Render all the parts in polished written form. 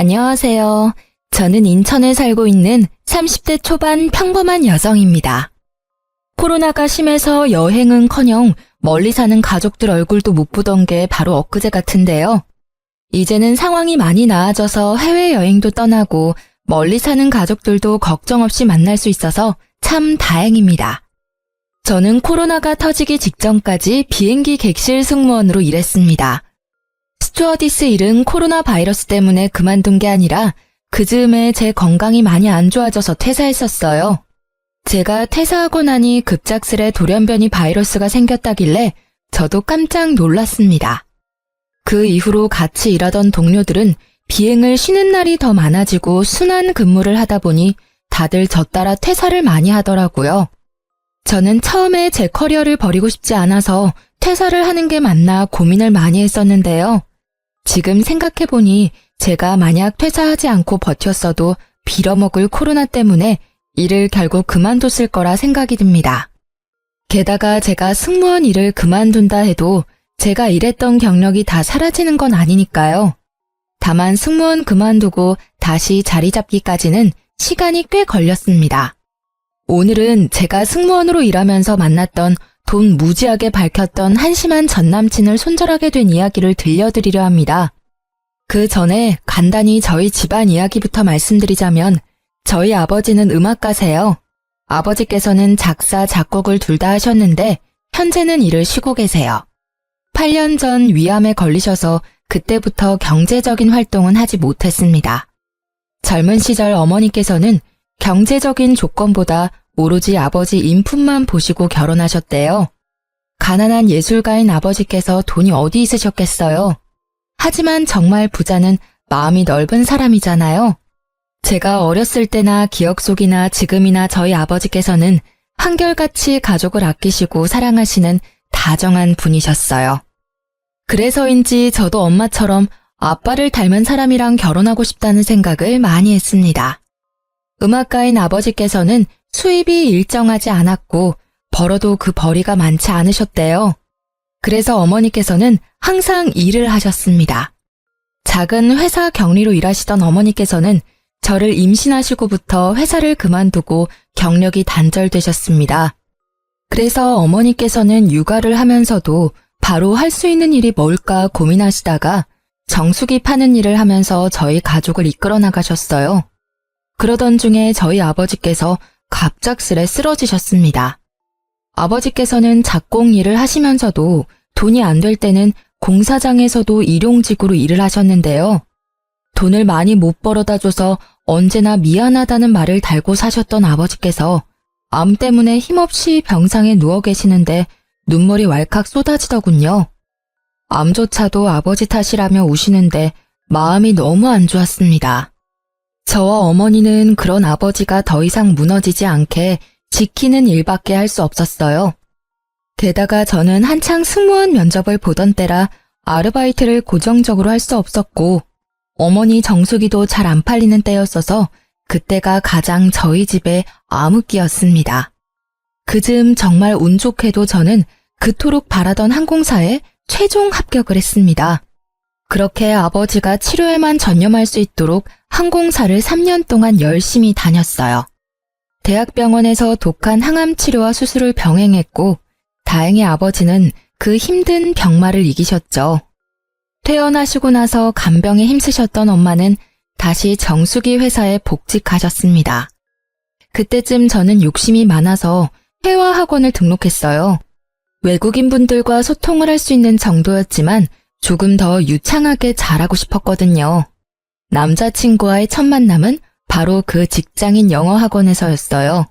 안녕하세요. 저는 인천에 살고 있는 30대 초반 평범한 여성입니다. 코로나가 심해서 여행은커녕 멀리 사는 가족들 얼굴도 못 보던 게 바로 엊그제 같은데요. 이제는 상황이 많이 나아져서 해외여행도 떠나고 멀리 사는 가족들도 걱정 없이 만날 수 있어서 참 다행입니다. 저는 코로나가 터지기 직전까지 비행기 객실 승무원으로 일했습니다. 스튜어디스 일은 코로나 바이러스 때문에 그만둔 게 아니라 그 즈음에 제 건강이 많이 안 좋아져서 퇴사했었어요. 제가 퇴사하고 나니 급작스레 돌연변이 바이러스가 생겼다길래 저도 깜짝 놀랐습니다. 그 이후로 같이 일하던 동료들은 비행을 쉬는 날이 더 많아지고 순환 근무를 하다 보니 다들 저 따라 퇴사를 많이 하더라고요. 저는 처음에 제 커리어를 버리고 싶지 않아서 퇴사를 하는 게 맞나 고민을 많이 했었는데요. 지금 생각해보니 제가 만약 퇴사하지 않고 버텼어도 빌어먹을 코로나 때문에 일을 결국 그만뒀을 거라 생각이 듭니다. 게다가 제가 승무원 일을 그만둔다 해도 제가 일했던 경력이 다 사라지는 건 아니니까요. 다만 승무원 그만두고 다시 자리 잡기까지는 시간이 꽤 걸렸습니다. 오늘은 제가 승무원으로 일하면서 만났던 돈 무지하게 밝혔던 한심한 전남친을 손절하게 된 이야기를 들려드리려 합니다. 그 전에 간단히 저희 집안 이야기부터 말씀드리자면 저희 아버지는 음악가세요. 아버지께서는 작사, 작곡을 둘 다 하셨는데 현재는 일을 쉬고 계세요. 8년 전 위암에 걸리셔서 그때부터 경제적인 활동은 하지 못했습니다. 젊은 시절 어머니께서는 경제적인 조건보다 오로지 아버지 인품만 보시고 결혼하셨대요. 가난한 예술가인 아버지께서 돈이 어디 있으셨겠어요. 하지만 정말 부자는 마음이 넓은 사람이잖아요. 제가 어렸을 때나 기억 속이나 지금이나 저희 아버지께서는 한결같이 가족을 아끼시고 사랑하시는 다정한 분이셨어요. 그래서인지 저도 엄마처럼 아빠를 닮은 사람이랑 결혼하고 싶다는 생각을 많이 했습니다. 음악가인 아버지께서는 수입이 일정하지 않았고 벌어도 그 벌이가 많지 않으셨대요. 그래서 어머니께서는 항상 일을 하셨습니다. 작은 회사 격리로 일하시던 어머니께서는 저를 임신하시고부터 회사를 그만두고 경력이 단절되셨습니다. 그래서 어머니께서는 육아를 하면서도 바로 할 수 있는 일이 뭘까 고민하시다가 정수기 파는 일을 하면서 저희 가족을 이끌어 나가셨어요. 그러던 중에 저희 아버지께서 갑작스레 쓰러지셨습니다. 아버지께서는 작곡 일을 하시면서도 돈이 안 될 때는 공사장에서도 일용직으로 일을 하셨는데요. 돈을 많이 못 벌어다 줘서 언제나 미안하다는 말을 달고 사셨던 아버지께서 암 때문에 힘없이 병상에 누워 계시는데 눈물이 왈칵 쏟아지더군요. 암조차도 아버지 탓이라며 우시는데 마음이 너무 안 좋았습니다. 저와 어머니는 그런 아버지가 더 이상 무너지지 않게 지키는 일밖에 할 수 없었어요. 게다가 저는 한창 승무원 면접을 보던 때라 아르바이트를 고정적으로 할 수 없었고 어머니 정수기도 잘 안 팔리는 때였어서 그때가 가장 저희 집의 암흑기였습니다. 그즈음 정말 운 좋게도 저는 그토록 바라던 항공사에 최종 합격을 했습니다. 그렇게 아버지가 치료에만 전념할 수 있도록 항공사를 3년 동안 열심히 다녔어요. 대학병원에서 독한 항암 치료와 수술을 병행했고 다행히 아버지는 그 힘든 병마를 이기셨죠. 퇴원하시고 나서 간병에 힘쓰셨던 엄마는 다시 정수기 회사에 복직하셨습니다. 그때쯤 저는 욕심이 많아서 회화학원을 등록했어요. 외국인분들과 소통을 할 수 있는 정도였지만 조금 더 유창하게 잘하고 싶었거든요. 남자친구와의 첫 만남은 바로 그 직장인 영어학원에서였어요.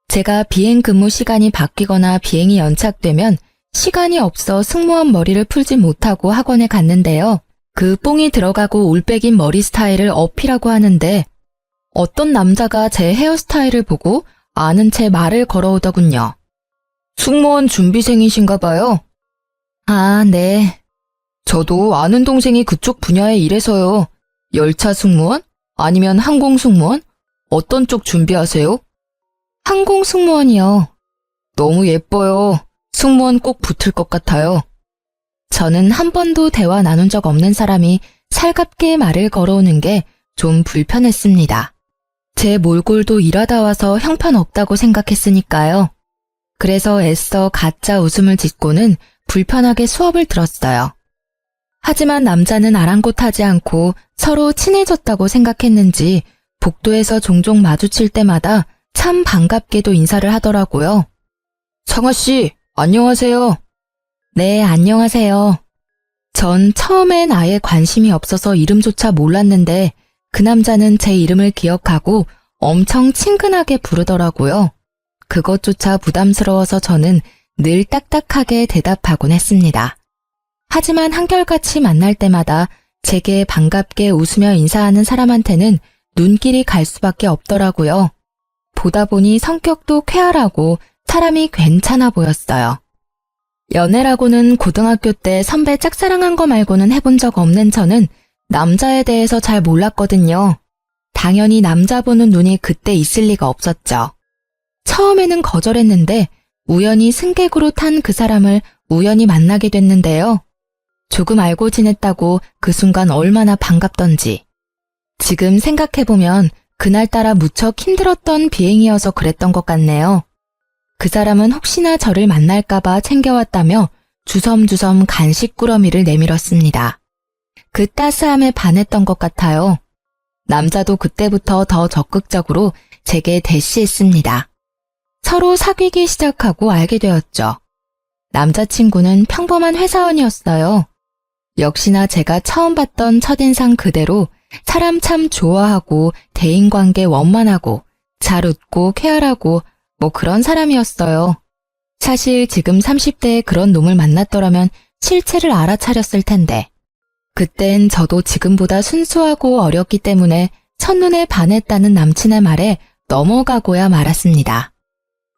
제가 비행 근무 시간이 바뀌거나 비행이 연착되면 시간이 없어 승무원 머리를 풀지 못하고 학원에 갔는데요. 그 뽕이 들어가고 올백인 머리 스타일을 어필하고 하는데 어떤 남자가 제 헤어스타일을 보고 아는 채 말을 걸어오더군요. 승무원 준비생이신가 봐요. 아, 네. 저도 아는 동생이 그쪽 분야에 일해서요. 열차 승무원? 아니면 항공 승무원? 어떤 쪽 준비하세요? 항공 승무원이요. 너무 예뻐요. 승무원 꼭 붙을 것 같아요. 저는 한 번도 대화 나눈 적 없는 사람이 살갑게 말을 걸어오는 게 좀 불편했습니다. 제 몰골도 일하다 와서 형편없다고 생각했으니까요. 그래서 애써 가짜 웃음을 짓고는 불편하게 수업을 들었어요. 하지만 남자는 아랑곳하지 않고 서로 친해졌다고 생각했는지 복도에서 종종 마주칠 때마다 참 반갑게도 인사를 하더라고요. 성아씨, 안녕하세요. 네, 안녕하세요. 전 처음엔 아예 관심이 없어서 이름조차 몰랐는데 그 남자는 제 이름을 기억하고 엄청 친근하게 부르더라고요. 그것조차 부담스러워서 저는 늘 딱딱하게 대답하곤 했습니다. 하지만 한결같이 만날 때마다 제게 반갑게 웃으며 인사하는 사람한테는 눈길이 갈 수밖에 없더라고요. 보다 보니 성격도 쾌활하고 사람이 괜찮아 보였어요. 연애라고는 고등학교 때 선배 짝사랑한 거 말고는 해본 적 없는 저는 남자에 대해서 잘 몰랐거든요. 당연히 남자 보는 눈이 그때 있을 리가 없었죠. 처음에는 거절했는데 우연히 승객으로 탄 그 사람을 우연히 만나게 됐는데요. 조금 알고 지냈다고 그 순간 얼마나 반갑던지. 지금 생각해보면 그날따라 무척 힘들었던 비행이어서 그랬던 것 같네요. 그 사람은 혹시나 저를 만날까봐 챙겨왔다며 주섬주섬 간식 꾸러미를 내밀었습니다. 그 따스함에 반했던 것 같아요. 남자도 그때부터 더 적극적으로 제게 대시했습니다. 서로 사귀기 시작하고 알게 되었죠. 남자친구는 평범한 회사원이었어요. 역시나 제가 처음 봤던 첫인상 그대로 사람 참 좋아하고 대인관계 원만하고 잘 웃고 쾌활하고 뭐 그런 사람이었어요. 사실 지금 30대에 그런 놈을 만났더라면 실체를 알아차렸을 텐데. 그땐 저도 지금보다 순수하고 어렸기 때문에 첫눈에 반했다는 남친의 말에 넘어가고야 말았습니다.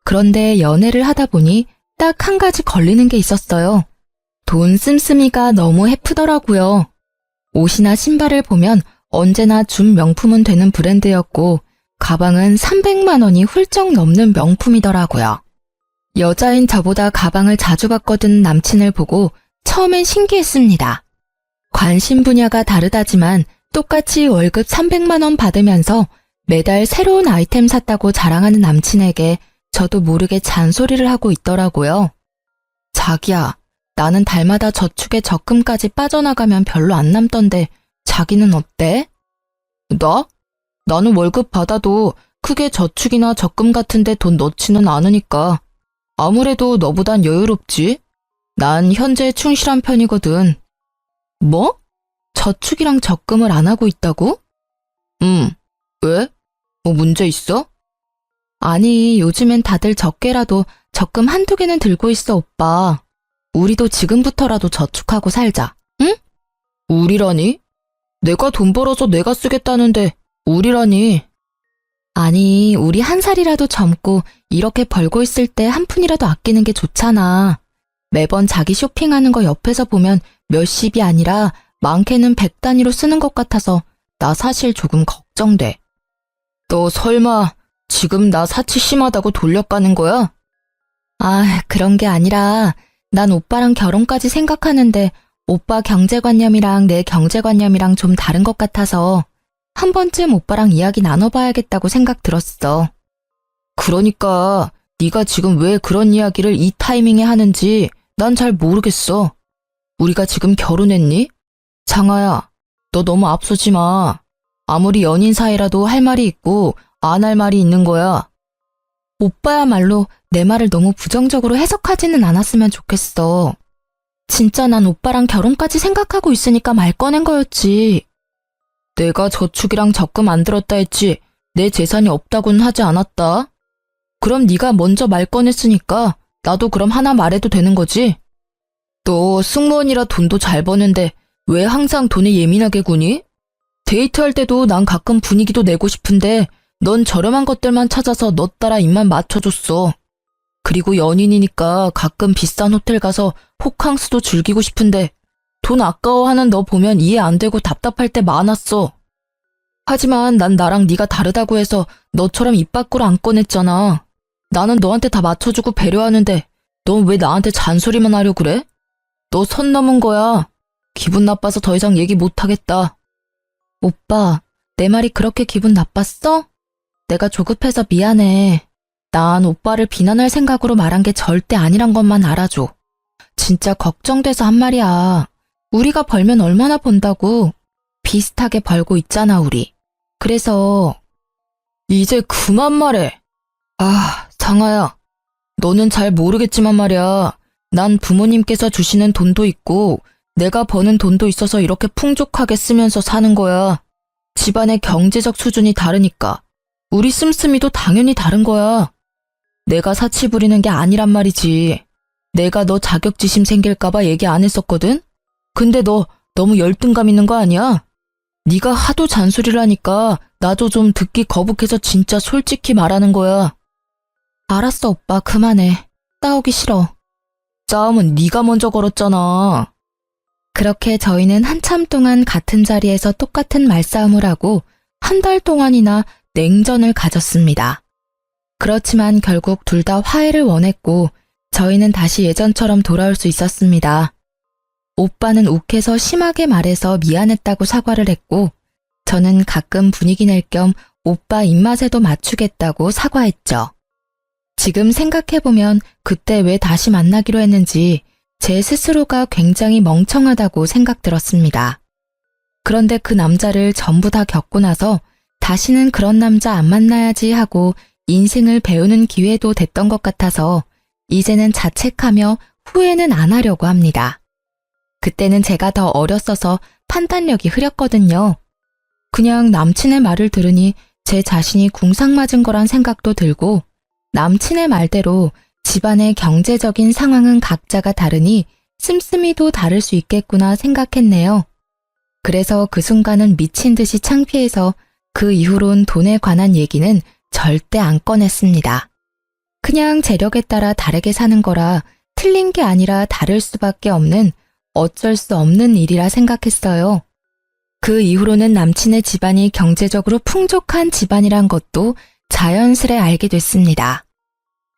그런데 연애를 하다 보니 딱 한 가지 걸리는 게 있었어요. 돈 씀씀이가 너무 해프더라고요. 옷이나 신발을 보면 언제나 준 명품은 되는 브랜드였고 가방은 300만 원이 훌쩍 넘는 명품이더라고요. 여자인 저보다 가방을 자주 바꿔든 남친을 보고 처음엔 신기했습니다. 관심 분야가 다르다지만 똑같이 월급 300만 원 받으면서 매달 새로운 아이템 샀다고 자랑하는 남친에게 저도 모르게 잔소리를 하고 있더라고요. 자기야, 나는 달마다 저축에 적금까지 빠져나가면 별로 안 남던데 자기는 어때? 나? 나는 월급 받아도 크게 저축이나 적금 같은데 돈 넣지는 않으니까. 아무래도 너보단 여유롭지? 난 현재 충실한 편이거든. 뭐? 저축이랑 적금을 안 하고 있다고? 왜? 뭐 문제 있어? 아니, 요즘엔 다들 적게라도 적금 한두 개는 들고 있어, 오빠. 우리도 지금부터라도 저축하고 살자, 응? 우리라니? 내가 돈 벌어서 내가 쓰겠다는데 우리라니. 아니, 우리 한 살이라도 젊고 이렇게 벌고 있을 때 한 푼이라도 아끼는 게 좋잖아. 매번 자기 쇼핑하는 거 옆에서 보면 몇십이 아니라 많게는 100 단위로 쓰는 것 같아서 나 사실 조금 걱정돼. 너 설마 지금 나 사치 심하다고 돌려가는 거야? 아, 그런 게 아니라 난 오빠랑 결혼까지 생각하는데 오빠 경제관념이랑 내 경제관념이랑 좀 다른 것 같아서 한 번쯤 오빠랑 이야기 나눠봐야겠다고 생각 들었어. 그러니까 네가 지금 왜 그런 이야기를 이 타이밍에 하는지 난 잘 모르겠어. 우리가 지금 결혼했니? 장아야, 너 너무 앞서지 마. 아무리 연인 사이라도 할 말이 있고 안 할 말이 있는 거야. 오빠야말로 내 말을 너무 부정적으로 해석하지는 않았으면 좋겠어. 진짜 난 오빠랑 결혼까지 생각하고 있으니까 말 꺼낸 거였지. 내가 저축이랑 적금 안 들었다 했지 내 재산이 없다고는 하지 않았다. 그럼 네가 먼저 말 꺼냈으니까 나도 그럼 하나 말해도 되는 거지? 너 승무원이라 돈도 잘 버는데 왜 항상 돈에 예민하게 구니? 데이트할 때도 난 가끔 분위기도 내고 싶은데 넌 저렴한 것들만 찾아서 너 따라 입만 맞춰줬어. 그리고 연인이니까 가끔 비싼 호텔 가서 호캉스도 즐기고 싶은데 돈 아까워하는 너 보면 이해 안 되고 답답할 때 많았어. 하지만 난 나랑 네가 다르다고 해서 너처럼 입 밖으로 안 꺼냈잖아. 나는 너한테 다 맞춰주고 배려하는데 넌 왜 나한테 잔소리만 하려 그래? 너 선 넘은 거야. 기분 나빠서 더 이상 얘기 못 하겠다. 오빠, 내 말이 그렇게 기분 나빴어? 내가 조급해서 미안해. 난 오빠를 비난할 생각으로 말한 게 절대 아니란 것만 알아줘. 진짜 걱정돼서 한 말이야. 우리가 벌면 얼마나 번다고. 비슷하게 벌고 있잖아, 우리. 그래서 이제 그만 말해. 아, 상아야. 너는 잘 모르겠지만 말이야. 난 부모님께서 주시는 돈도 있고 내가 버는 돈도 있어서 이렇게 풍족하게 쓰면서 사는 거야. 집안의 경제적 수준이 다르니까. 우리 씀씀이도 당연히 다른 거야. 내가 사치 부리는 게 아니란 말이지. 내가 너 자격지심 생길까봐 얘기 안 했었거든? 근데 너 너무 열등감 있는 거 아니야? 네가 하도 잔소리를 하니까 나도 좀 듣기 거북해서 진짜 솔직히 말하는 거야. 알았어, 오빠. 그만해. 싸우기 싫어. 싸움은 네가 먼저 걸었잖아. 그렇게 저희는 한참 동안 같은 자리에서 똑같은 말싸움을 하고 한 달 동안이나 냉전을 가졌습니다. 그렇지만 결국 둘 다 화해를 원했고 저희는 다시 예전처럼 돌아올 수 있었습니다. 오빠는 욱해서 심하게 말해서 미안했다고 사과를 했고 저는 가끔 분위기 낼 겸 오빠 입맛에도 맞추겠다고 사과했죠. 지금 생각해보면 그때 왜 다시 만나기로 했는지 제 스스로가 굉장히 멍청하다고 생각들었습니다. 그런데 그 남자를 전부 다 겪고 나서 다시는 그런 남자 안 만나야지 하고 인생을 배우는 기회도 됐던 것 같아서 이제는 자책하며 후회는 안 하려고 합니다. 그때는 제가 더 어렸어서 판단력이 흐렸거든요. 그냥 남친의 말을 들으니 제 자신이 궁상맞은 거란 생각도 들고 남친의 말대로 집안의 경제적인 상황은 각자가 다르니 씀씀이도 다를 수 있겠구나 생각했네요. 그래서 그 순간은 미친 듯이 창피해서 그 이후론 돈에 관한 얘기는 절대 안 꺼냈습니다. 그냥 재력에 따라 다르게 사는 거라 틀린 게 아니라 다를 수밖에 없는 어쩔 수 없는 일이라 생각했어요. 그 이후로는 남친의 집안이 경제적으로 풍족한 집안이란 것도 자연스레 알게 됐습니다.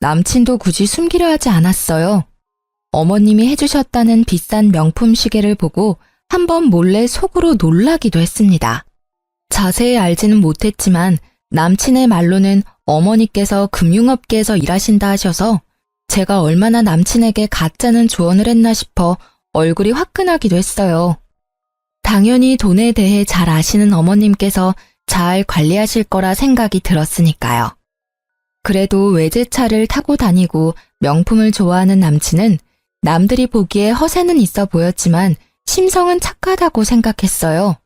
남친도 굳이 숨기려 하지 않았어요. 어머님이 해주셨다는 비싼 명품 시계를 보고 한번 몰래 속으로 놀라기도 했습니다. 자세히 알지는 못했지만 남친의 말로는 어머니께서 금융업계에서 일하신다 하셔서 제가 얼마나 남친에게 가짜는 조언을 했나 싶어 얼굴이 화끈하기도 했어요. 당연히 돈에 대해 잘 아시는 어머님께서 잘 관리하실 거라 생각이 들었으니까요. 그래도 외제차를 타고 다니고 명품을 좋아하는 남친은 남들이 보기에 허세는 있어 보였지만 심성은 착하다고 생각했어요.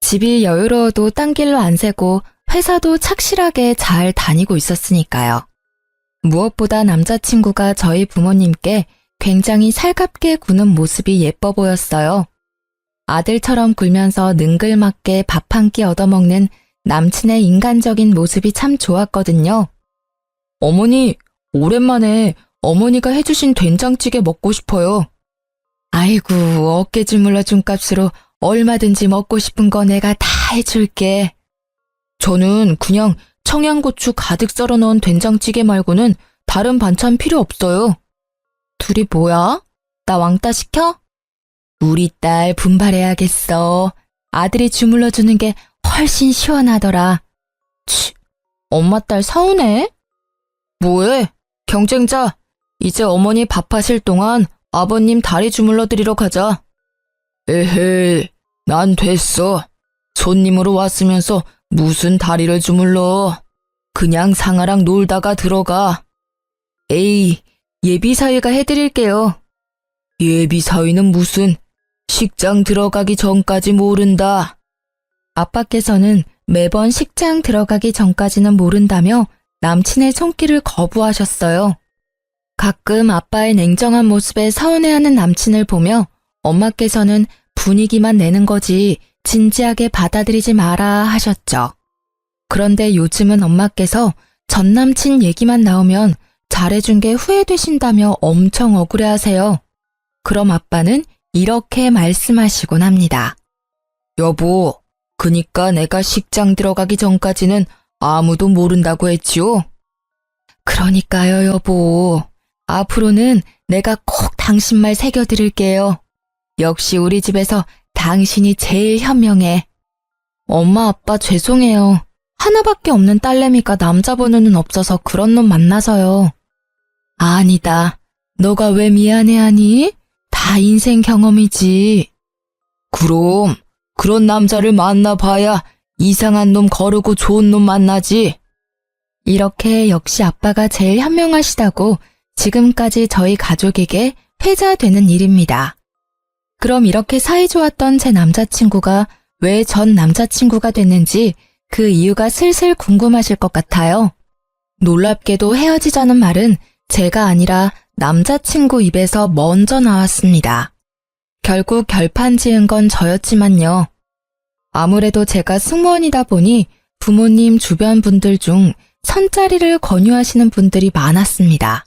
집이 여유로워도 딴 길로 안 새고 회사도 착실하게 잘 다니고 있었으니까요. 무엇보다 남자친구가 저희 부모님께 굉장히 살갑게 구는 모습이 예뻐 보였어요. 아들처럼 굴면서 능글맞게 밥 한 끼 얻어먹는 남친의 인간적인 모습이 참 좋았거든요. 어머니, 오랜만에 어머니가 해주신 된장찌개 먹고 싶어요. 아이고, 어깨 주물러 준 값으로 얼마든지 먹고 싶은 거 내가 다 해줄게. 저는 그냥 청양고추 가득 썰어 넣은 된장찌개 말고는 다른 반찬 필요 없어요. 둘이 뭐야? 나 왕따 시켜? 우리 딸 분발해야겠어. 아들이 주물러 주는 게 훨씬 시원하더라. 치, 엄마 딸 서운해? 뭐해? 경쟁자. 이제 어머니 밥하실 동안 아버님 다리 주물러 드리러 가자. 에헤이, 난 됐어. 손님으로 왔으면서 무슨 다리를 주물러. 그냥 상아랑 놀다가 들어가. 에이, 예비사위가 해드릴게요. 예비사위는 무슨, 식장 들어가기 전까지 모른다. 아빠께서는 매번 식장 들어가기 전까지는 모른다며 남친의 손길을 거부하셨어요. 가끔 아빠의 냉정한 모습에 서운해하는 남친을 보며 엄마께서는 분위기만 내는 거지 진지하게 받아들이지 마라 하셨죠. 그런데 요즘은 엄마께서 전 남친 얘기만 나오면 잘해준 게 후회되신다며 엄청 억울해하세요. 그럼 아빠는 이렇게 말씀하시곤 합니다. 여보, 그니까 내가 식장 들어가기 전까지는 아무도 모른다고 했지요? 그러니까요, 여보. 앞으로는 내가 꼭 당신 말 새겨드릴게요. 역시 우리 집에서 당신이 제일 현명해. 엄마, 아빠 죄송해요. 하나밖에 없는 딸내미가 남자 번호는 없어서 그런 놈 만나서요. 아니다. 너가 왜 미안해하니? 다 인생 경험이지. 그럼 그런 남자를 만나봐야 이상한 놈 거르고 좋은 놈 만나지. 이렇게 역시 아빠가 제일 현명하시다고 지금까지 저희 가족에게 회자되는 일입니다. 그럼 이렇게 사이좋았던 제 남자친구가 왜 전 남자친구가 됐는지 그 이유가 슬슬 궁금하실 것 같아요. 놀랍게도 헤어지자는 말은 제가 아니라 남자친구 입에서 먼저 나왔습니다. 결국 결판 지은 건 저였지만요. 아무래도 제가 승무원이다 보니 부모님 주변 분들 중 선짜리를 권유하시는 분들이 많았습니다.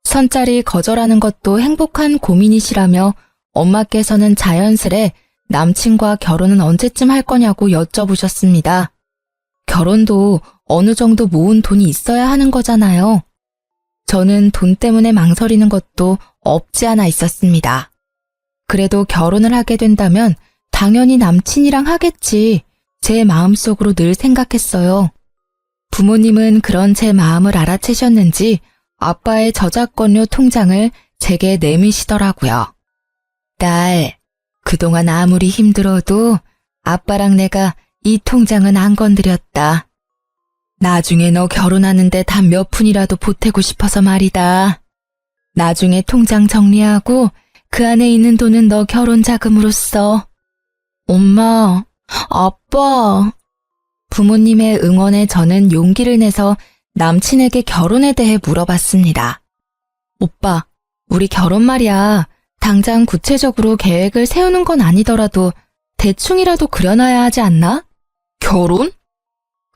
선짜리 거절하는 것도 행복한 고민이시라며 엄마께서는 자연스레 남친과 결혼은 언제쯤 할 거냐고 여쭤보셨습니다. 결혼도 어느 정도 모은 돈이 있어야 하는 거잖아요. 저는 돈 때문에 망설이는 것도 없지 않아 있었습니다. 그래도 결혼을 하게 된다면 당연히 남친이랑 하겠지. 제 마음속으로 늘 생각했어요. 부모님은 그런 제 마음을 알아채셨는지 아빠의 저작권료 통장을 제게 내미시더라고요. 딸, 그동안 아무리 힘들어도 아빠랑 내가 이 통장은 안 건드렸다. 나중에 너 결혼하는데 단 몇 푼이라도 보태고 싶어서 말이다. 나중에 통장 정리하고 그 안에 있는 돈은 너 결혼 자금으로 써. 엄마, 아빠. 부모님의 응원에 저는 용기를 내서 남친에게 결혼에 대해 물어봤습니다. 오빠, 우리 결혼 말이야. 당장 구체적으로 계획을 세우는 건 아니더라도 대충이라도 그려놔야 하지 않나? 결혼?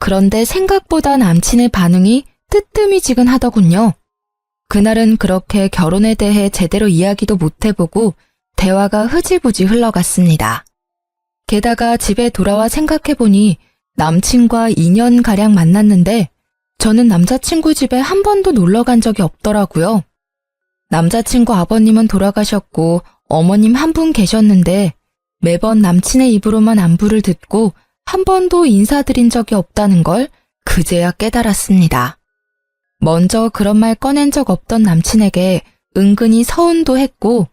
그런데 생각보다 남친의 반응이 뜨뜨미지근하더군요. 그날은 그렇게 결혼에 대해 제대로 이야기도 못 해보고 대화가 흐지부지 흘러갔습니다. 게다가 집에 돌아와 생각해보니 남친과 2년가량 만났는데 저는 남자친구 집에 한 번도 놀러 간 적이 없더라고요. 남자친구 아버님은 돌아가셨고 어머님 한 분 계셨는데 매번 남친의 입으로만 안부를 듣고 한 번도 인사드린 적이 없다는 걸 그제야 깨달았습니다. 먼저 그런 말 꺼낸 적 없던 남친에게 은근히 서운도 했고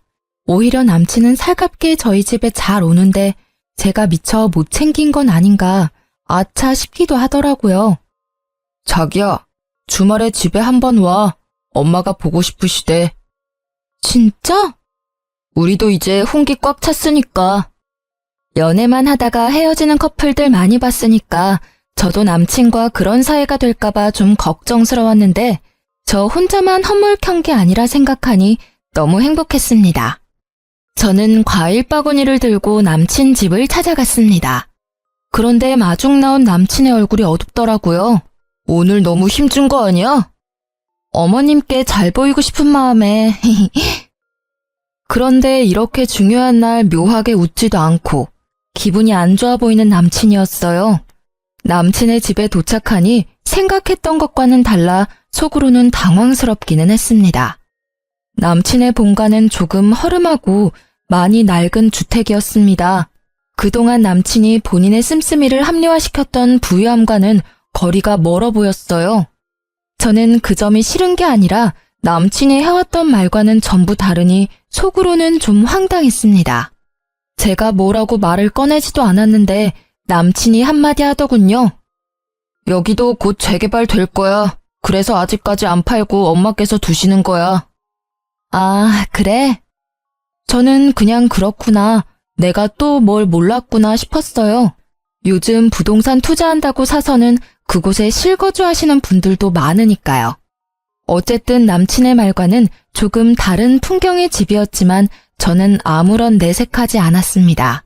오히려 남친은 살갑게 저희 집에 잘 오는데 제가 미처 못 챙긴 건 아닌가 아차 싶기도 하더라고요. 자기야, 주말에 집에 한번 와. 엄마가 보고 싶으시대. 진짜? 우리도 이제 혼기 꽉 찼으니까. 연애만 하다가 헤어지는 커플들 많이 봤으니까 저도 남친과 그런 사이가 될까봐 좀 걱정스러웠는데 저 혼자만 헛물켠 게 아니라 생각하니 너무 행복했습니다. 저는 과일 바구니를 들고 남친 집을 찾아갔습니다. 그런데 마중 나온 남친의 얼굴이 어둡더라고요. 오늘 너무 힘준 거 아니야? 어머님께 잘 보이고 싶은 마음에 그런데 이렇게 중요한 날 묘하게 웃지도 않고 기분이 안 좋아 보이는 남친이었어요. 남친의 집에 도착하니 생각했던 것과는 달라 속으로는 당황스럽기는 했습니다. 남친의 본가는 조금 허름하고 많이 낡은 주택이었습니다. 그동안 남친이 본인의 씀씀이를 합리화시켰던 부유함과는 거리가 멀어 보였어요. 저는 그 점이 싫은 게 아니라 남친이 해왔던 말과는 전부 다르니 속으로는 좀 황당했습니다. 제가 뭐라고 말을 꺼내지도 않았는데 남친이 한마디 하더군요. 여기도 곧 재개발 될 거야. 그래서 아직까지 안 팔고 엄마께서 두시는 거야. 아, 그래? 저는 그냥 그렇구나. 내가 또 뭘 몰랐구나 싶었어요. 요즘 부동산 투자한다고 사서는 그곳에 실거주하시는 분들도 많으니까요. 어쨌든 남친의 말과는 조금 다른 풍경의 집이었지만 저는 아무런 내색하지 않았습니다.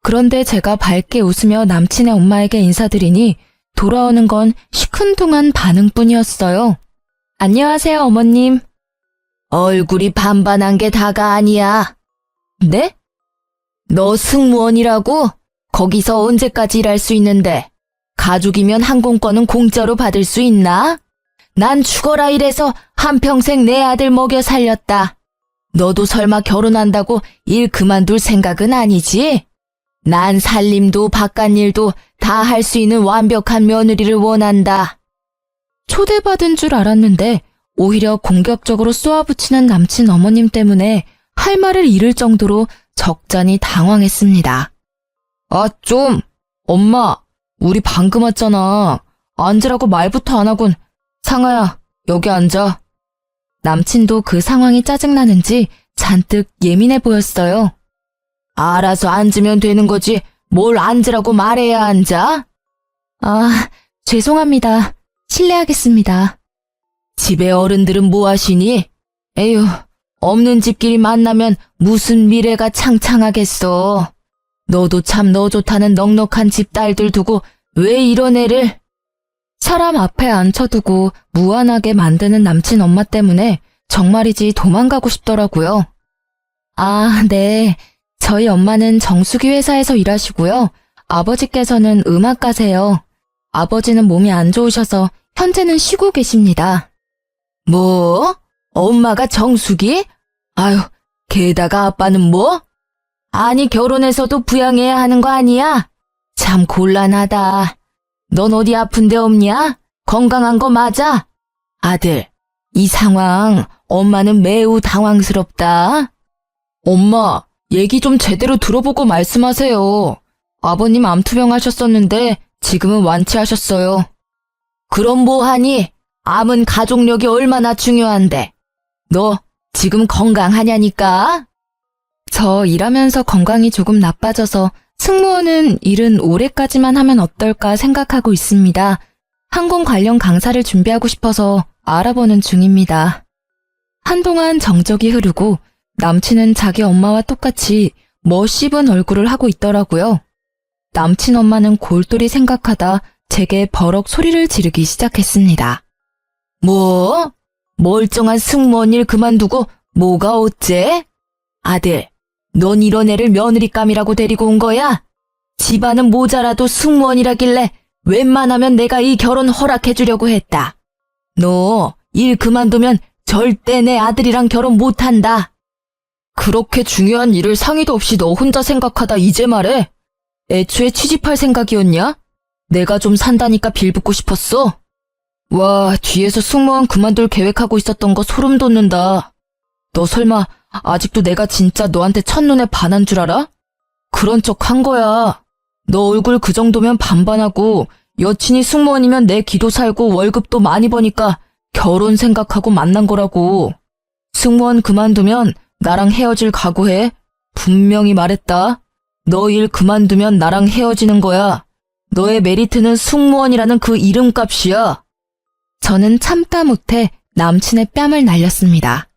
그런데 제가 밝게 웃으며 남친의 엄마에게 인사드리니 돌아오는 건 시큰둥한 반응뿐이었어요. 안녕하세요, 어머님. 얼굴이 반반한 게 다가 아니야. 네? 너 승무원이라고? 거기서 언제까지 일할 수 있는데? 가족이면 항공권은 공짜로 받을 수 있나? 난 죽어라 일해서 한평생 내 아들 먹여 살렸다. 너도 설마 결혼한다고 일 그만둘 생각은 아니지? 난 살림도 바깥일도 다 할 수 있는 완벽한 며느리를 원한다. 초대받은 줄 알았는데 오히려 공격적으로 쏘아붙이는 남친 어머님 때문에 할 말을 잃을 정도로 적잖이 당황했습니다. 아, 좀! 엄마, 우리 방금 왔잖아. 앉으라고 말부터 안 하군. 상아야, 여기 앉아. 남친도 그 상황이 짜증나는지 잔뜩 예민해 보였어요. 알아서 앉으면 되는 거지. 뭘 앉으라고 말해야 앉아? 아, 죄송합니다. 실례하겠습니다. 집에 어른들은 뭐 하시니? 에휴, 없는 집끼리 만나면 무슨 미래가 창창하겠어. 너도 참 너 좋다는 넉넉한 집 딸들 두고 왜 이런 애를? 사람 앞에 앉혀두고 무안하게 만드는 남친 엄마 때문에 정말이지 도망가고 싶더라고요. 아, 네. 저희 엄마는 정수기 회사에서 일하시고요. 아버지께서는 음악가세요. 아버지는 몸이 안 좋으셔서 현재는 쉬고 계십니다. 뭐? 엄마가 정수기? 아유, 게다가 아빠는 뭐? 아니, 결혼해서도 부양해야 하는 거 아니야? 참 곤란하다. 넌 어디 아픈 데 없냐? 건강한 거 맞아? 아들, 이 상황 엄마는 매우 당황스럽다. 엄마, 얘기 좀 제대로 들어보고 말씀하세요. 아버님 암투병 하셨었는데 지금은 완치하셨어요. 그럼 뭐하니? 암은 가족력이 얼마나 중요한데. 너 지금 건강하냐니까? 저 일하면서 건강이 조금 나빠져서 승무원은 일은 올해까지만 하면 어떨까 생각하고 있습니다. 항공 관련 강사를 준비하고 싶어서 알아보는 중입니다. 한동안 정적이 흐르고 남친은 자기 엄마와 똑같이 멋씹은 얼굴을 하고 있더라고요. 남친 엄마는 골똘히 생각하다 제게 버럭 소리를 지르기 시작했습니다. 뭐? 멀쩡한 승무원 일 그만두고 뭐가 어째? 아들, 넌 이런 애를 며느리감이라고 데리고 온 거야? 집안은 모자라도 승무원이라길래 웬만하면 내가 이 결혼 허락해주려고 했다. 너 일 그만두면 절대 내 아들이랑 결혼 못한다. 그렇게 중요한 일을 상의도 없이 너 혼자 생각하다 이제 말해? 애초에 취직할 생각이었냐? 내가 좀 산다니까 빌붙고 싶었어? 와, 뒤에서 승무원 그만둘 계획하고 있었던 거 소름 돋는다. 너 설마 아직도 내가 진짜 너한테 첫눈에 반한 줄 알아? 그런 척 한 거야. 너 얼굴 그 정도면 반반하고 여친이 승무원이면 내 기도 살고 월급도 많이 버니까 결혼 생각하고 만난 거라고. 승무원 그만두면 나랑 헤어질 각오해. 분명히 말했다. 너 일 그만두면 나랑 헤어지는 거야. 너의 메리트는 승무원이라는 그 이름값이야. 저는 참다 못해 남친의 뺨을 날렸습니다.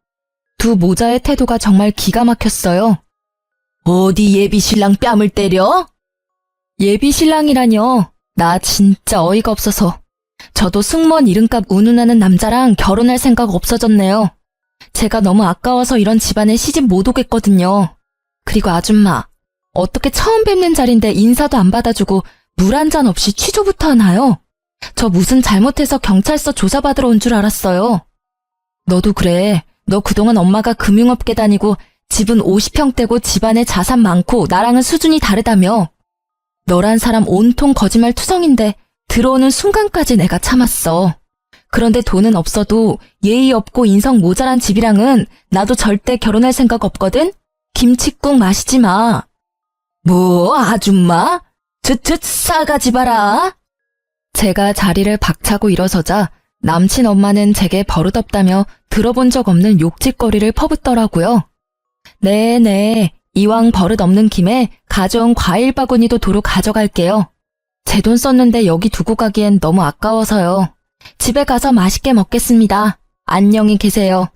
두 모자의 태도가 정말 기가 막혔어요. 어디 예비 신랑 뺨을 때려? 예비 신랑이라뇨. 나 진짜 어이가 없어서. 저도 승무원 이름값 운운하는 남자랑 결혼할 생각 없어졌네요. 제가 너무 아까워서 이런 집안에 시집 못 오겠거든요. 그리고 아줌마, 어떻게 처음 뵙는 자리인데 인사도 안 받아주고 물 한 잔 없이 취조부터 하나요? 저 무슨 잘못해서 경찰서 조사받으러 온 줄 알았어요. 너도 그래. 너 그동안 엄마가 금융업계 다니고 집은 50평대고 집안에 자산 많고 나랑은 수준이 다르다며. 너란 사람 온통 거짓말 투성인데 들어오는 순간까지 내가 참았어. 그런데 돈은 없어도 예의 없고 인성 모자란 집이랑은 나도 절대 결혼할 생각 없거든? 김칫국 마시지 마. 뭐, 아줌마? 쯧쯧 싸가지 봐라. 제가 자리를 박차고 일어서자 남친 엄마는 제게 버릇없다며 들어본 적 없는 욕짓거리를 퍼붓더라고요. 네네, 이왕 버릇 없는 김에 가져온 과일 바구니도 도로 가져갈게요. 제 돈 썼는데 여기 두고 가기엔 너무 아까워서요. 집에 가서 맛있게 먹겠습니다. 안녕히 계세요.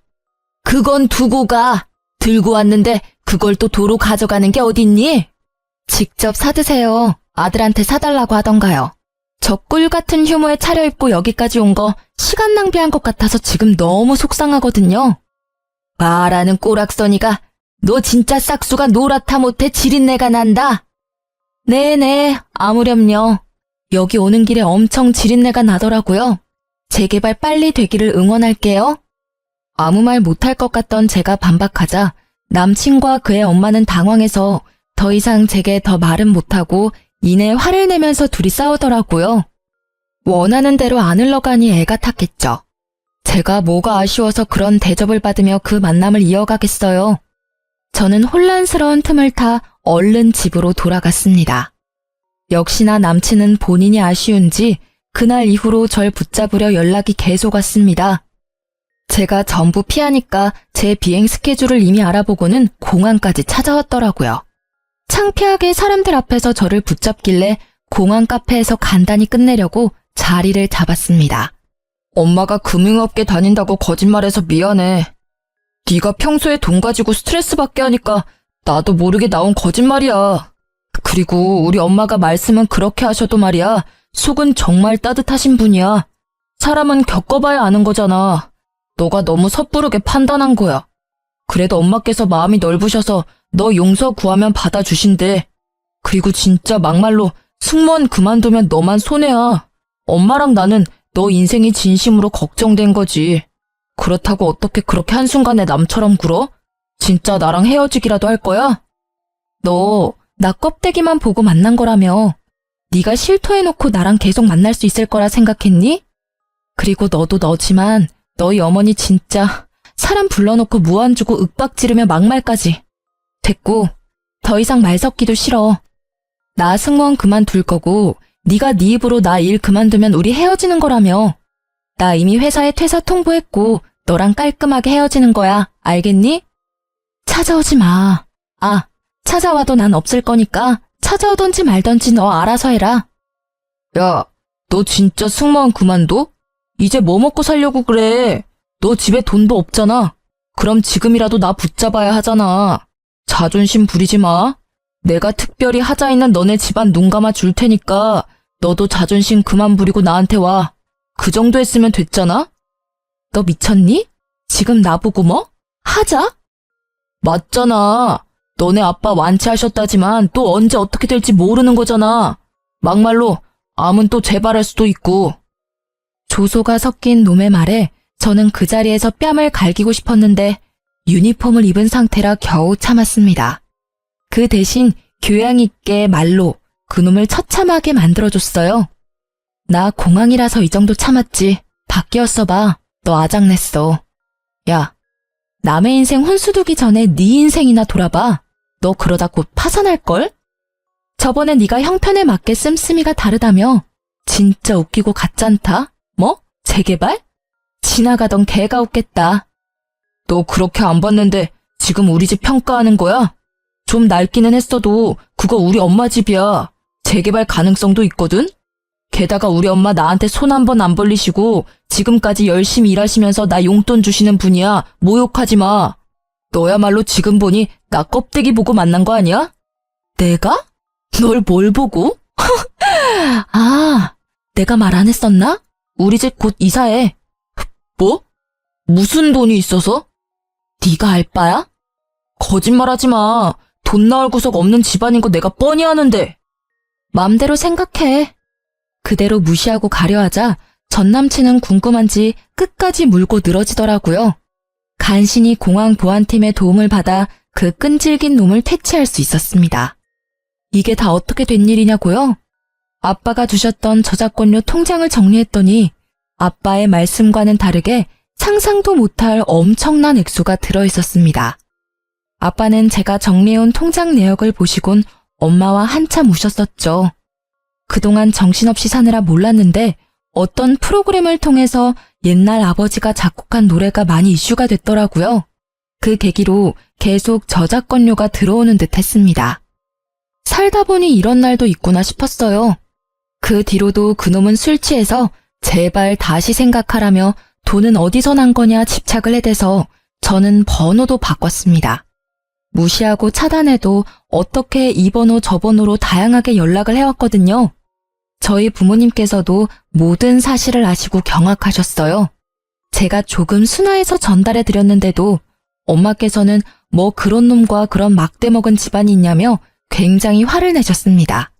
그건 두고 가. 들고 왔는데 그걸 또 도로 가져가는 게 어딨니? 직접 사드세요. 아들한테 사달라고 하던가요. 저 꿀 같은 휴무에 차려입고 여기까지 온 거 시간 낭비한 것 같아서 지금 너무 속상하거든요. 말하는 꼬락서니가 너 진짜 싹수가 노랗다 못해 지린내가 난다. 네네, 아무렴요. 여기 오는 길에 엄청 지린내가 나더라고요. 재개발 빨리 되기를 응원할게요. 아무 말 못할 것 같던 제가 반박하자 남친과 그의 엄마는 당황해서 더 이상 제게 더 말은 못하고 이내 화를 내면서 둘이 싸우더라고요. 원하는 대로 안 흘러가니 애가 탔겠죠. 제가 뭐가 아쉬워서 그런 대접을 받으며 그 만남을 이어가겠어요. 저는 혼란스러운 틈을 타 얼른 집으로 돌아갔습니다. 역시나 남친은 본인이 아쉬운지 그날 이후로 절 붙잡으려 연락이 계속 왔습니다. 제가 전부 피하니까 제 비행 스케줄을 이미 알아보고는 공항까지 찾아왔더라고요. 창피하게 사람들 앞에서 저를 붙잡길래 공항 카페에서 간단히 끝내려고 자리를 잡았습니다. 엄마가 금융업계 다닌다고 거짓말해서 미안해. 네가 평소에 돈 가지고 스트레스 받게 하니까 나도 모르게 나온 거짓말이야. 그리고 우리 엄마가 말씀은 그렇게 하셔도 말이야. 속은 정말 따뜻하신 분이야. 사람은 겪어봐야 아는 거잖아. 너가 너무 섣부르게 판단한 거야. 그래도 엄마께서 마음이 넓으셔서 너 용서 구하면 받아주신대. 그리고 진짜 막말로 승무원 그만두면 너만 손해야. 엄마랑 나는 너 인생이 진심으로 걱정된 거지. 그렇다고 어떻게 그렇게 한순간에 남처럼 굴어? 진짜 나랑 헤어지기라도 할 거야? 너 나 껍데기만 보고 만난 거라며. 네가 실토해놓고 나랑 계속 만날 수 있을 거라 생각했니? 그리고 너도 너지만 너희 어머니 진짜 사람 불러놓고 무안 주고 윽박 지르며 막말까지. 됐고, 더 이상 말 섞기도 싫어. 나 승무원 그만둘 거고 네가 네 입으로 나 일 그만두면 우리 헤어지는 거라며. 나 이미 회사에 퇴사 통보했고 너랑 깔끔하게 헤어지는 거야. 알겠니? 찾아오지 마. 아, 찾아와도 난 없을 거니까 찾아오던지 말던지 너 알아서 해라. 야, 너 진짜 승무원 그만둬? 이제 뭐 먹고 살려고 그래? 너 집에 돈도 없잖아. 그럼 지금이라도 나 붙잡아야 하잖아. 자존심 부리지 마. 내가 특별히 하자 있는 너네 집안 눈 감아 줄 테니까 너도 자존심 그만 부리고 나한테 와. 그 정도 했으면 됐잖아? 너 미쳤니? 지금 나보고 뭐? 하자? 맞잖아. 너네 아빠 완치하셨다지만 또 언제 어떻게 될지 모르는 거잖아. 막말로 암은 또 재발할 수도 있고. 조소가 섞인 놈의 말에 저는 그 자리에서 뺨을 갈기고 싶었는데 유니폼을 입은 상태라 겨우 참았습니다. 그 대신 교양 있게 말로 그놈을 처참하게 만들어줬어요. 나 공항이라서 이 정도 참았지. 밖이었어 봐. 너 아작냈어. 야, 남의 인생 혼수 두기 전에 네 인생이나 돌아봐. 너 그러다 곧 파산할걸? 저번에 네가 형편에 맞게 씀씀이가 다르다며. 진짜 웃기고 가짠다. 뭐? 재개발? 지나가던 개가 웃겠다. 너 그렇게 안 봤는데 지금 우리 집 평가하는 거야? 좀 낡기는 했어도 그거 우리 엄마 집이야. 재개발 가능성도 있거든? 게다가 우리 엄마 나한테 손 한 번 안 벌리시고 지금까지 열심히 일하시면서 나 용돈 주시는 분이야. 모욕하지 마. 너야말로 지금 보니 나 껍데기 보고 만난 거 아니야? 내가? 널 뭘 보고? 아, 내가 말 안 했었나? 우리 집 곧 이사해. 뭐? 무슨 돈이 있어서? 네가 알 바야? 거짓말하지 마. 돈 나올 구석 없는 집안인 거 내가 뻔히 아는데. 맘대로 생각해. 그대로 무시하고 가려하자 전 남친은 궁금한지 끝까지 물고 늘어지더라고요. 간신히 공항 보안팀의 도움을 받아 그 끈질긴 놈을 퇴치할 수 있었습니다. 이게 다 어떻게 된 일이냐고요? 아빠가 두셨던 저작권료 통장을 정리했더니 아빠의 말씀과는 다르게 상상도 못할 엄청난 액수가 들어있었습니다. 아빠는 제가 정리해온 통장 내역을 보시곤 엄마와 한참 우셨었죠. 그동안 정신없이 사느라 몰랐는데 어떤 프로그램을 통해서 옛날 아버지가 작곡한 노래가 많이 이슈가 됐더라고요. 그 계기로 계속 저작권료가 들어오는 듯 했습니다. 살다 보니 이런 날도 있구나 싶었어요. 그 뒤로도 그놈은 술 취해서 제발 다시 생각하라며 돈은 어디서 난 거냐 집착을 해대서 저는 번호도 바꿨습니다. 무시하고 차단해도 어떻게 이 번호 저 번호로 다양하게 연락을 해왔거든요. 저희 부모님께서도 모든 사실을 아시고 경악하셨어요. 제가 조금 순화해서 전달해 드렸는데도 엄마께서는 뭐 그런 놈과 그런 막대 먹은 집안이 있냐며 굉장히 화를 내셨습니다.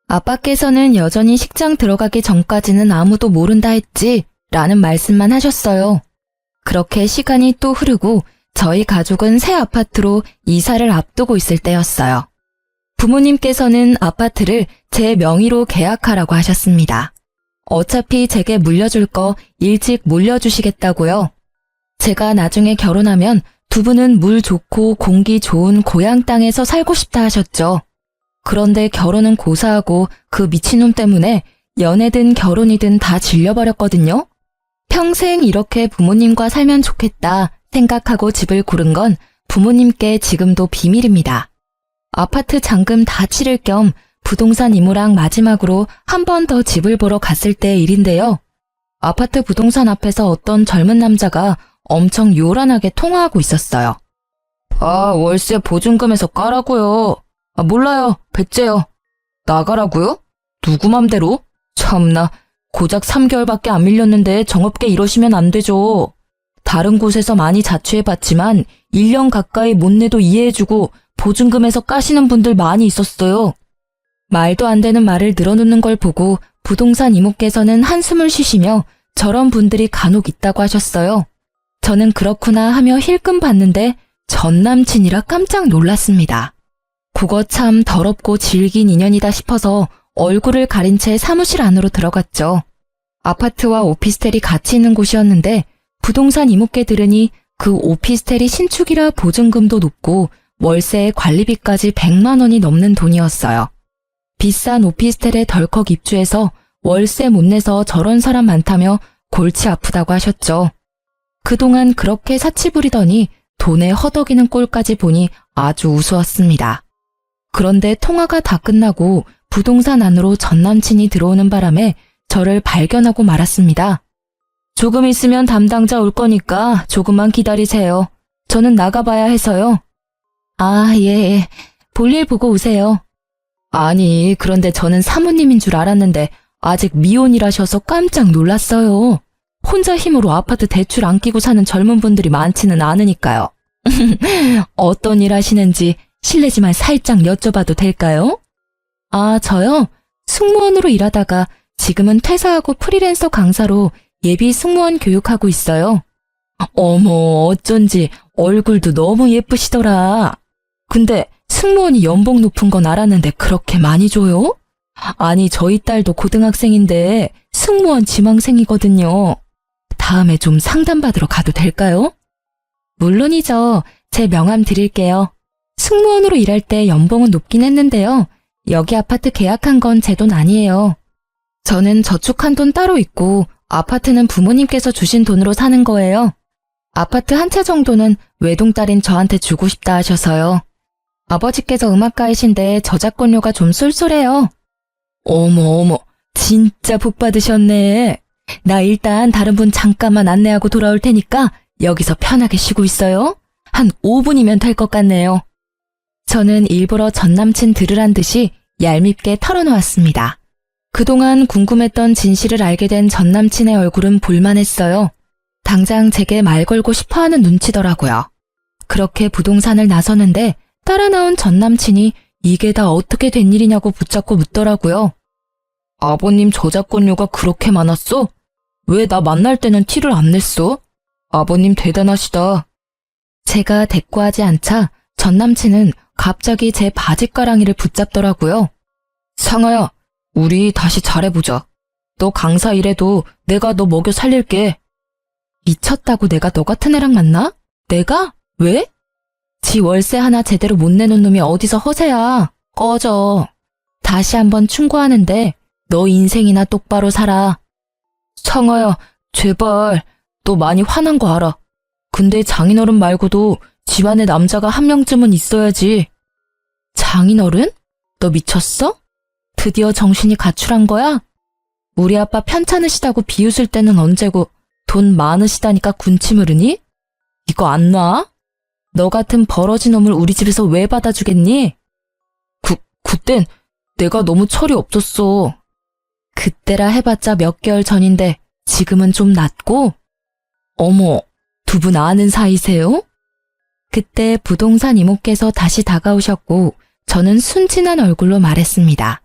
아빠께서는 여전히 식장 들어가기 전까지는 아무도 모른다 했지 라는 말씀만 하셨어요. 그렇게 시간이 또 흐르고 저희 가족은 새 아파트로 이사를 앞두고 있을 때였어요. 부모님께서는 아파트를 제 명의로 계약하라고 하셨습니다. 어차피 제게 물려줄 거 일찍 물려주시겠다고요. 제가 나중에 결혼하면 두 분은 물 좋고 공기 좋은 고향 땅에서 살고 싶다 하셨죠. 그런데 결혼은 고사하고 그 미친놈 때문에 연애든 결혼이든 다 질려버렸거든요. 평생 이렇게 부모님과 살면 좋겠다 생각하고 집을 고른 건 부모님께 지금도 비밀입니다. 아파트 잔금 다 치를 겸 부동산 이모랑 마지막으로 한 번 더 집을 보러 갔을 때의 일인데요. 아파트 부동산 앞에서 어떤 젊은 남자가 엄청 요란하게 통화하고 있었어요. 월세 보증금에서 까라고요. 몰라요. 배째요. 나가라고요? 누구 맘대로? 참나, 고작 3개월밖에 안 밀렸는데 정없게 이러시면 안 되죠. 다른 곳에서 많이 자취해봤지만 1년 가까이 못 내도 이해해주고 보증금에서 까시는 분들 많이 있었어요. 말도 안 되는 말을 늘어놓는 걸 보고 부동산 이모께서는 한숨을 쉬시며 저런 분들이 간혹 있다고 하셨어요. 저는 그렇구나 하며 힐끔 봤는데 전 남친이라 깜짝 놀랐습니다. 그거 참 더럽고 질긴 인연이다 싶어서 얼굴을 가린 채 사무실 안으로 들어갔죠. 아파트와 오피스텔이 같이 있는 곳이었는데 부동산 이모께 들으니 그 오피스텔이 신축이라 보증금도 높고 월세에 관리비까지 100만 원이 넘는 돈이었어요. 비싼 오피스텔에 덜컥 입주해서 월세 못 내서 저런 사람 많다며 골치 아프다고 하셨죠. 그동안 그렇게 사치 부리더니 돈에 허덕이는 꼴까지 보니 아주 우스웠습니다. 그런데 통화가 다 끝나고 부동산 안으로 전 남친이 들어오는 바람에 저를 발견하고 말았습니다. 조금 있으면 담당자 올 거니까 조금만 기다리세요. 저는 나가봐야 해서요. 예. 볼일 보고 오세요. 아니, 그런데 저는 사모님인 줄 알았는데 아직 미혼이라셔서 깜짝 놀랐어요. 혼자 힘으로 아파트 대출 안 끼고 사는 젊은 분들이 많지는 않으니까요. 어떤 일 하시는지 실례지만 살짝 여쭤봐도 될까요? 저요? 승무원으로 일하다가 지금은 퇴사하고 프리랜서 강사로 예비 승무원 교육하고 있어요. 어머, 어쩐지 얼굴도 너무 예쁘시더라. 근데 승무원이 연봉 높은 건 알았는데 그렇게 많이 줘요? 아니, 저희 딸도 고등학생인데 승무원 지망생이거든요. 다음에 좀 상담받으러 가도 될까요? 물론이죠. 제 명함 드릴게요. 승무원으로 일할 때 연봉은 높긴 했는데요. 여기 아파트 계약한 건 제 돈 아니에요. 저는 저축한 돈 따로 있고 아파트는 부모님께서 주신 돈으로 사는 거예요. 아파트 한 채 정도는 외동딸인 저한테 주고 싶다 하셔서요. 아버지께서 음악가이신데 저작권료가 좀 쏠쏠해요. 어머, 진짜 복 받으셨네. 나 일단 다른 분 잠깐만 안내하고 돌아올 테니까 여기서 편하게 쉬고 있어요. 한 5분이면 될 것 같네요. 저는 일부러 전 남친 들으란 듯이 얄밉게 털어놓았습니다. 그동안 궁금했던 진실을 알게 된 전 남친의 얼굴은 볼만했어요. 당장 제게 말 걸고 싶어하는 눈치더라고요. 그렇게 부동산을 나서는데 따라 나온 전 남친이 이게 다 어떻게 된 일이냐고 붙잡고 묻더라고요. 아버님 저작권료가 그렇게 많았어? 왜 나 만날 때는 티를 안 냈어? 아버님 대단하시다. 제가 대꾸하지 않자 전 남친은 갑자기 제 바지가랑이를 붙잡더라고요. 상아야, 우리 다시 잘해보자. 너 강사 일해도 내가 너 먹여 살릴게. 미쳤다고 내가 너 같은 애랑 만나? 내가? 왜? 지 월세 하나 제대로 못 내놓은 놈이 어디서 허세야. 꺼져. 다시 한번 충고하는데 너 인생이나 똑바로 살아. 상아야, 제발. 너 많이 화난 거 알아. 근데 장인어른 말고도 집안에 남자가 한 명쯤은 있어야지. 장인어른? 너 미쳤어? 드디어 정신이 가출한 거야? 우리 아빠 편찮으시다고 비웃을 때는 언제고 돈 많으시다니까 군침 흐르니? 이거 안 놔? 너 같은 버러지 놈을 우리 집에서 왜 받아주겠니? 그땐 내가 너무 철이 없었어. 그때라 해봤자 몇 개월 전인데 지금은 좀 낫고? 어머, 두 분 아는 사이세요? 그때 부동산 이모께서 다시 다가오셨고 저는 순진한 얼굴로 말했습니다.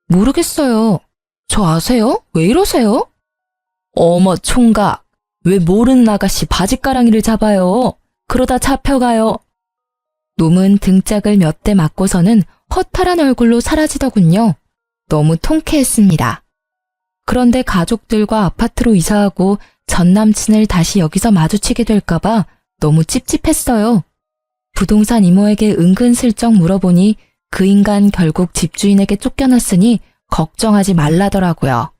모르겠어요. 저 아세요? 왜 이러세요? 어머 총각, 왜 모르는 아가씨 바지가랑이를 잡아요? 그러다 잡혀가요. 놈은 등짝을 몇 대 맞고서는 허탈한 얼굴로 사라지더군요. 너무 통쾌했습니다. 그런데 가족들과 아파트로 이사하고 전 남친을 다시 여기서 마주치게 될까봐 너무 찝찝했어요. 부동산 이모에게 은근슬쩍 물어보니 그 인간 결국 집주인에게 쫓겨났으니 걱정하지 말라더라고요.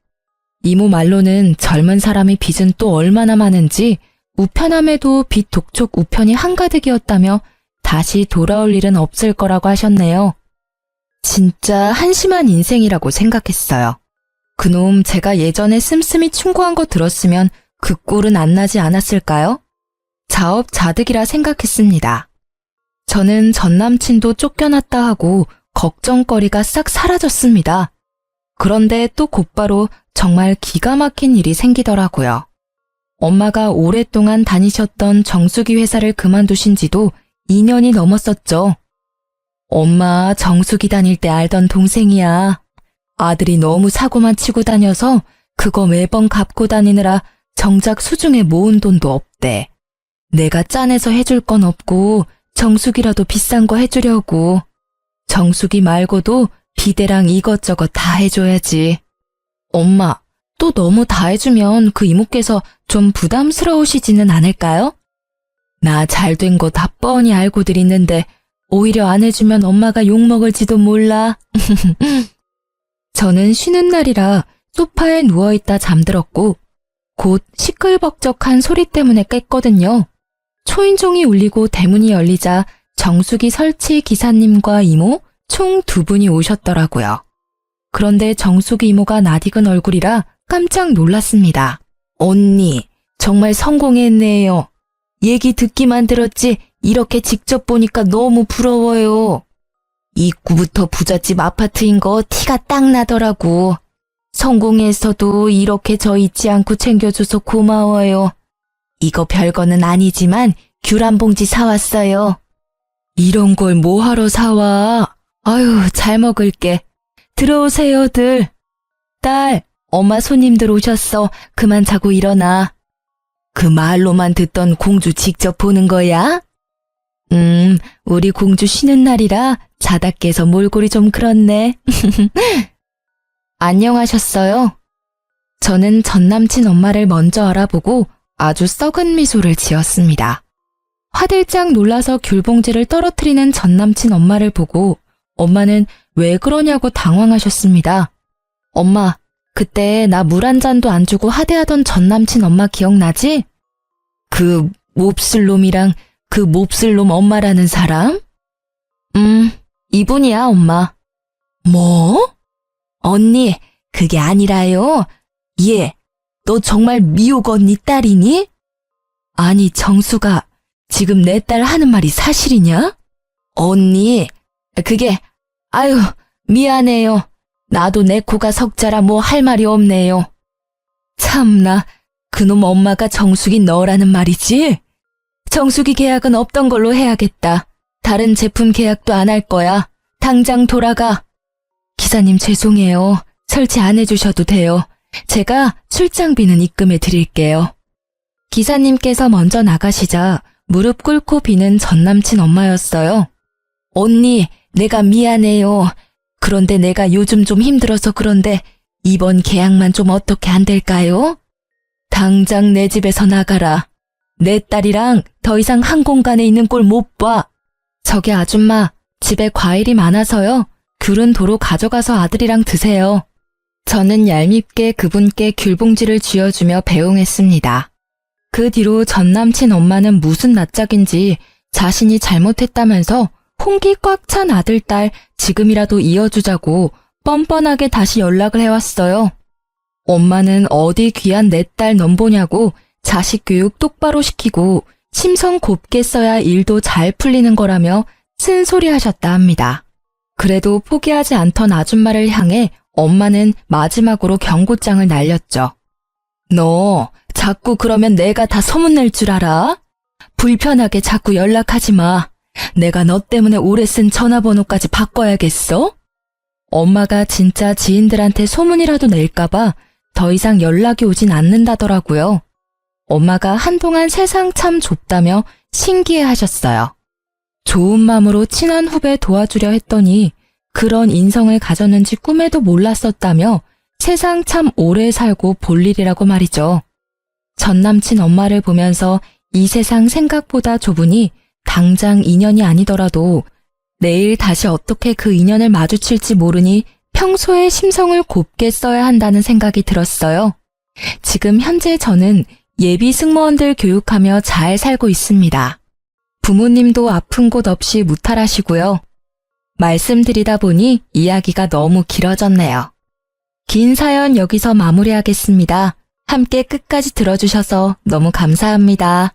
이모 말로는 젊은 사람이 빚은 또 얼마나 많은지 우편함에도 빚 독촉 우편이 한가득이었다며 다시 돌아올 일은 없을 거라고 하셨네요. 진짜 한심한 인생이라고 생각했어요. 그놈 제가 예전에 씀씀이 충고한 거 들었으면 그 꼴은 안 나지 않았을까요? 자업자득이라 생각했습니다. 저는 전 남친도 쫓겨났다 하고 걱정거리가 싹 사라졌습니다. 그런데 또 곧바로 정말 기가 막힌 일이 생기더라고요. 엄마가 오랫동안 다니셨던 정수기 회사를 그만두신 지도 2년이 넘었었죠. 엄마 정수기 다닐 때 알던 동생이야. 아들이 너무 사고만 치고 다녀서 그거 매번 갚고 다니느라 정작 수중에 모은 돈도 없대. 내가 짠해서 해줄 건 없고 정수기라도 비싼 거 해주려고. 정수기 말고도 비데랑 이것저것 다 해줘야지. 엄마, 또 너무 다 해주면 그 이모께서 좀 부담스러우시지는 않을까요? 나 잘된 거 다 뻔히 알고들 있는데 오히려 안 해주면 엄마가 욕먹을지도 몰라. 저는 쉬는 날이라 소파에 누워있다 잠들었고 곧 시끌벅적한 소리 때문에 깼거든요. 초인종이 울리고 대문이 열리자 정수기 설치 기사님과 이모 총 2분이 오셨더라고요. 그런데 정수기 이모가 낯익은 얼굴이라 깜짝 놀랐습니다. 언니, 정말 성공했네요. 얘기 듣기만 들었지 이렇게 직접 보니까 너무 부러워요. 입구부터 부잣집 아파트인 거 티가 딱 나더라고. 성공해서도 이렇게 저 잊지 않고 챙겨줘서 고마워요. 이거 별거는 아니지만 귤 한 봉지 사왔어요. 이런 걸 뭐하러 사와? 아유, 잘 먹을게. 들어오세요들. 딸, 엄마 손님들 오셨어. 그만 자고 일어나. 그 말로만 듣던 공주 직접 보는 거야? 우리 공주 쉬는 날이라 자다 깨서 몰골이 좀 그렇네. 안녕하셨어요? 저는 전 남친 엄마를 먼저 알아보고 아주 썩은 미소를 지었습니다. 화들짝 놀라서 귤봉지를 떨어뜨리는 전 남친 엄마를 보고 엄마는 왜 그러냐고 당황하셨습니다. 엄마, 그때 나 물 한 잔도 안 주고 하대하던 전 남친 엄마 기억나지? 그 몹쓸 놈이랑 그 몹쓸 놈 엄마라는 사람? 이분이야, 엄마. 뭐? 언니, 그게 아니라요. 얘, 너 정말 미옥 언니 딸이니? 아니, 정수가 지금 내 딸 하는 말이 사실이냐? 언니, 그게, 아유, 미안해요. 나도 내 코가 석자라 뭐 할 말이 없네요. 참나, 그놈 엄마가 정수기 너라는 말이지? 정수기 계약은 없던 걸로 해야겠다. 다른 제품 계약도 안 할 거야. 당장 돌아가. 기사님 죄송해요. 설치 안 해주셔도 돼요. 제가 출장비는 입금해 드릴게요. 기사님께서 먼저 나가시자 무릎 꿇고 비는 전 남친 엄마였어요. 언니, 내가 미안해요. 그런데 내가 요즘 좀 힘들어서 그런데 이번 계약만 좀 어떻게 안 될까요? 당장 내 집에서 나가라. 내 딸이랑 더 이상 한 공간에 있는 꼴 못 봐. 저기 아줌마, 집에 과일이 많아서요. 귤은 도로 가져가서 아들이랑 드세요. 저는 얄밉게 그분께 귤봉지를 쥐어주며 배웅했습니다. 그 뒤로 전 남친 엄마는 무슨 낯짝인지 자신이 잘못했다면서 홍기 꽉 찬 아들, 딸 지금이라도 이어주자고 뻔뻔하게 다시 연락을 해왔어요. 엄마는 어디 귀한 내 딸 넘보냐고 자식 교육 똑바로 시키고 심성 곱게 써야 일도 잘 풀리는 거라며 쓴소리 하셨다 합니다. 그래도 포기하지 않던 아줌마를 향해 엄마는 마지막으로 경고장을 날렸죠. 너 자꾸 그러면 내가 다 소문낼 줄 알아? 불편하게 자꾸 연락하지 마. 내가 너 때문에 오래 쓴 전화번호까지 바꿔야겠어? 엄마가 진짜 지인들한테 소문이라도 낼까봐 더 이상 연락이 오진 않는다더라고요. 엄마가 한동안 세상 참 좁다며 신기해하셨어요. 좋은 마음으로 친한 후배 도와주려 했더니 그런 인성을 가졌는지 꿈에도 몰랐었다며 세상 참 오래 살고 볼 일이라고 말이죠. 전 남친 엄마를 보면서 이 세상 생각보다 좁으니 당장 인연이 아니더라도 내일 다시 어떻게 그 인연을 마주칠지 모르니 평소에 심성을 곱게 써야 한다는 생각이 들었어요. 지금 현재 저는 예비 승무원들 교육하며 잘 살고 있습니다. 부모님도 아픈 곳 없이 무탈하시고요. 말씀드리다 보니 이야기가 너무 길어졌네요. 긴 사연 여기서 마무리하겠습니다. 함께 끝까지 들어주셔서 너무 감사합니다.